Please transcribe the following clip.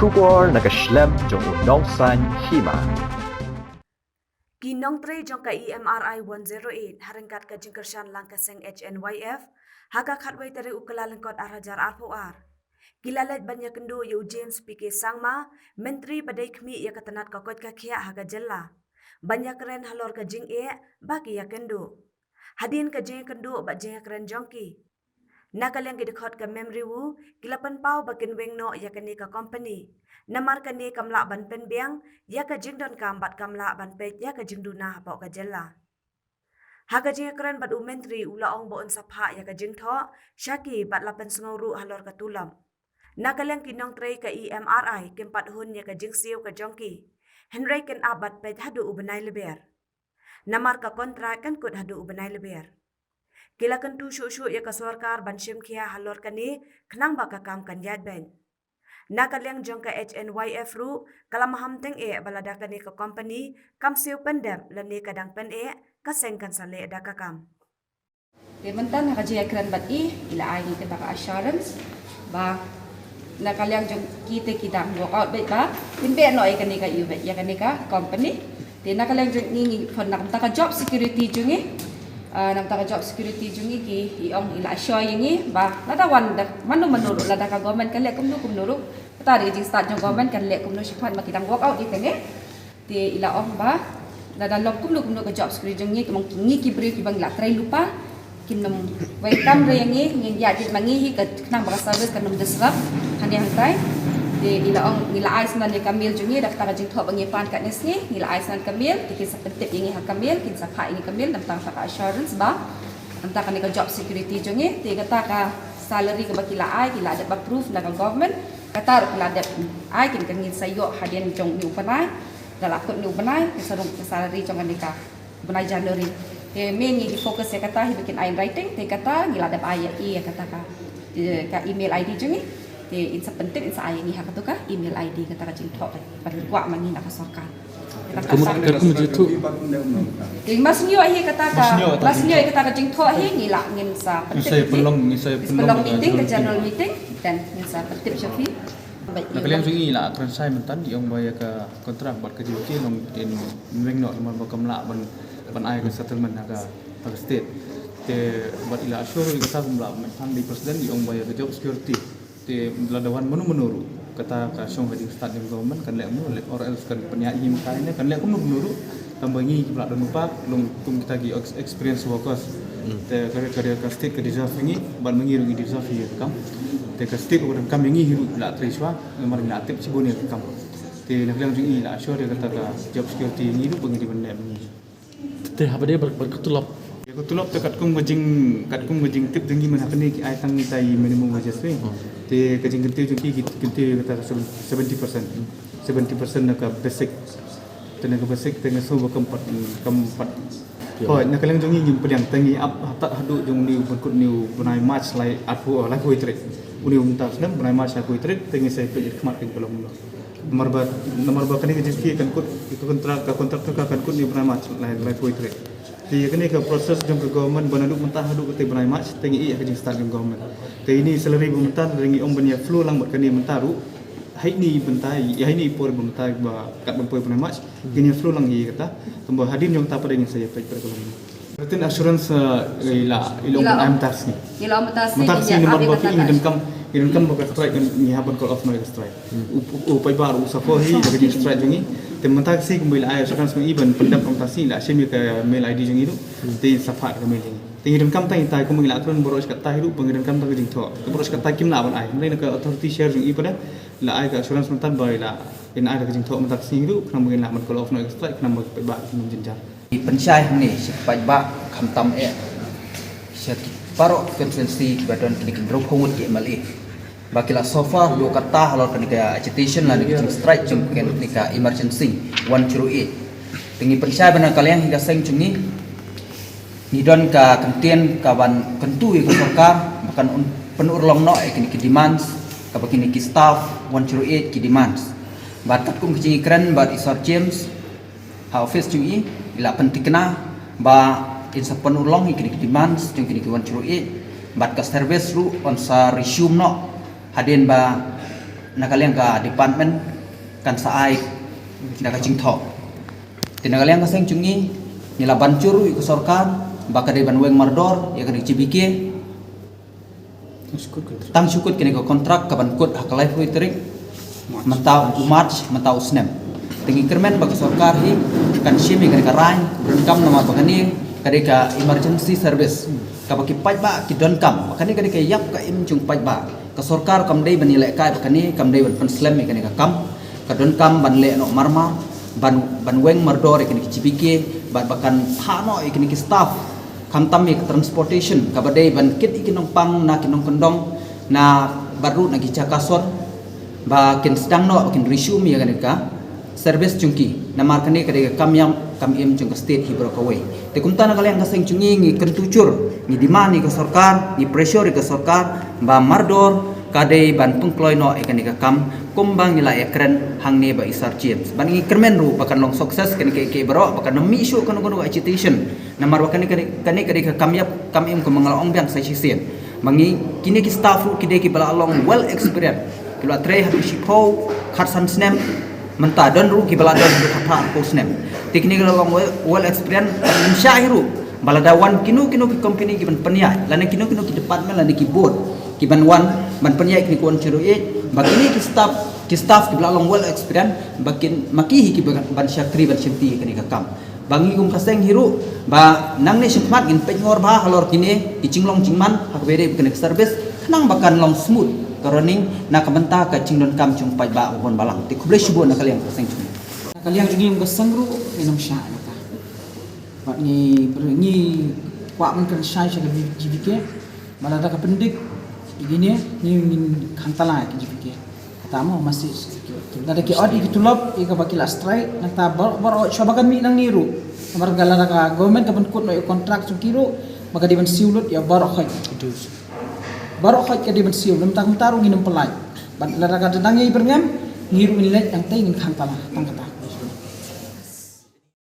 Shubor nakaslem jong unongsan hima. Kinong tre jong ka EMRI 108 haringkat ka jingkersyan lang kaseng HNYF haga khatway tere ukala lengkot arhajar RPR. Kilalet banyak kendo yu James PK Sangma menteri badai kmi ya katanat kokot ka kia haga jella. Banyak keren halor ka jing baki ya kendo. Hadin ka jing kendo ba jing keren jongki. Nakalyang gidekot ka memory wu kilapan pau bakin weng no ya kani ka company. Namar kani kamla ban penbiang ya ka jingdon kambat kamla ban pet ya ka jingduna hapau ka jella. Haka jing keren bat u menteri ula ong boon sapha ya ka jingtho syaki bat lapan senguru halor ka tulam. Nakalyang kinong tray ka EMRI kempat hun ya ka jingsiu ka jongki. Henry ken abat pet hadu u benai leber. Namar ka kontrak kan kut hadu u benai leber. Kila kentu syuk-syuk ya ka sarkar ban syim kia halor kani kenang baka kam kan yad ben. Nakalyang jong ka HNYF ru kala maham teng balada kani ka company kam siu pendem lani kadang pen kaseng kan sale da ka kam. Dementan hakaji akran bat ila ai kita ka assurance ba nakalyang jong kita work out bet ba timbe no kani ka bet ya kani ka company te nakalyang jong ngi phon nak ta ka job security jong nam taka job security jungi ki iong ila assure yingi ba lada wan manu menurut lada ka government kan lek kumnu tari jing start jong government kan lek kumnu sifat makidang work out di tenge ti ila ong ba lada lok kumnu ka job security jungi mong kingi ki brief ki bang la trai lupa kinam welcome re yangi ngin ya dit mangi hi ka nang ba service kan nam disrupt handi hantai di ila ong ila ais nan kamil jungi dak taka jing tho bangi pan kat nesni ila ais nan kamil tikin sa pentip ingi ha kamil kin sa kha ingi kamil nam tang ka assurance ba anta ka job security jungi ti kata ka salary ka bakila ai kila ada proof na ka government kata ru kila ada ai kin kan ngin sayo hadian jong ni upanai dalakut ni upanai sarung salary jong ka bunai Januari te main ni fokus ya kata hi bikin ai writing te kata gila ada ai ya kata ka email ID jungi te insa penting insa ai ni hak tu ka email ID kata ka jing thok pada gua mani nak sorkan kamu jitu ting masnyo ai kata ka masnyo ai kata ka jing thok hi ngila ngin sa saya pelong meeting ke general meeting dan ngin sa penting syafi nakaliang sungi la akran sai mentan di ong baya ka kontrak bat ka jitu long in weng no man bakam la ban ai ka settlement ka state te bat ila assure ka kumla mentan di presiden di ong baya ka job security te ladawan menuru kata ka song hadi start di government kan lemu or else kan penyai makaine kan lek menuru tambangi pula dan lupa long tum kita gi experience workers te kare ka state ka deserve ngi ban mengiru gi deserve hi kam te ka state orang kam ngi hiru la triswa mar na tip sibone kam te nak lang jing la assure kata ka job security ngi ru bengi di benda ngi te habade berketulap ko tulop te kat kum ngajing tip dengi mana kene ki ai tang ni tai minimum wage swing te kajing genti jung ki kata 70% nak basic tenaga basic tengah so keempat oh nak lang jung ni peliang tangi up tak hadu jung ni berkut ni bunai match lai aku la ko itre uni untas nam bunai match aku itre tengi saya pe khmat kin kolom nomor ba kene ki kan kut itu kontrak ka kan kut ni bunai match lai ko itre ti kene ka proses jong ke government banadu mentah hadu ke bunai match tengi ke jing start jong government te ini salary mentah ringi ong banya flow lang mat kene mentaru hai ni bentai ya ini por bentai ba kat benpoi bunai match kini flow lang hi kata tambah hadin jong ta pada ingin saya pe per kolom berarti assurance ila am tax ni ila am tax ni nomor ba ki in kam ba strike ni haban call off no strike upai baru sapohi bagi strike jongi teman taksi kembali ayah sekarang semua iban pendap orang taksi lah semi ke mail ID jeng itu di safar ke mail ini tinggi kam tang tai kembali aturan boros kata hidup pengiran kam tang jeng thok boros kata kim lawan ayah mereka ke authority share jeng iban la ayah ke assurance mentan boy la in ayah ke jeng thok taksi hidup kena mungkin lawan call off no strike kena mungkin pe ba menjenjar pensyai ni sipai ba kham tam syakit parok konsensi badan klinik drop hawut ke mali bakila sofa do kata halor kan ka agitation la ni strike jum ken ka emergency 108 tingi pensai bana kalian hingga seng jungi ni don ka kentien ka ban kentu ka sarkar makan penurlong no ki demands ka bakini ki staff 108 ki demands batat kum ki kren bat isar James ha office jungi ila pentikna ba insa penurlong ki demands jung ki 108 bat ka service ru on sa resume no hadin ba nakaliang ka department kan saai naka jingthok tinakaliang ka seng chungi nila bancur iku sorkar baka de banweng mardor ya kan cibike tang syukut kini ko kontrak ka bankut hakalai fuitrik mentau march mentau snem tingi kermen baka sorkar hi kan shimi kini ka rain kam nama bakani kadika emergency service kabaki pajba ki don kam bakani kadika yap ka im chung pajba ka sorkar kam dei banilai kai bakani kam dei ban penslam mi kani ka kam ka don kam ban le no marma ban weng mardor kini cibike ban bakan phano kini ki staff kam tammi ka transportation ka badai ban kit ikinong pang na kinong kondong na baru na gicakason ba kin sedang no kin resume ya kani ka service chungki na markani kadika kam im chung state hibro ka way te kumta na kaliang kaseng chungi ngi kentucur ni demand ni ka sarkar ni pressure ka sarkar ba mardor kadai ban pungkloy no ikani ka kam kumbang nila ekren hangni ba isar james ban ngi kermen ru bakan long success kani ke baro bakan mi issue kono agitation na mar bakani kani ka kam im ko mangalong biang sa sisen mangi kini ki staff ru kide ki bala long well experience kilo tre hatu shipo khatsan snem menta don ru ki bala don khatha ko snem teknik long well experience kan syahiru baladawan kinu ki company ki ban penia lane kinu ki department lane ki board ki ban wan ban penia ki kon chiro bagini ki staff ki bala long well experience bakin makihi ki ban syakri ban syenti kani ka kam bangi kum kaseng hiru ba nang ne syukmat gin pengor ba halor kini ki cinglong cingman hak bere kani service nang bakan long smooth koroning na kabenta ka cingdon kam chung pai ba bon balang ti kuble shubo na kaliang kaseng chung kalian juga yang kesengru minum syah naka. Pak ni berengi kuat mungkin syah syah lebih jibike. Malah ada kependik begini ni ingin kantalah jibike. Pertama masih ada ki odi kitulop ika bakila strike nata bar cobakan mi nang niru. Kamar galara ka government kapan kut no kontrak sukiru maka di siulut ya barokhat. Barokhat ka di siul lam tak taru nginum pelai. Ban lara ka denangi berngam ngiru nilai yang tay ingin kantalah tangkata.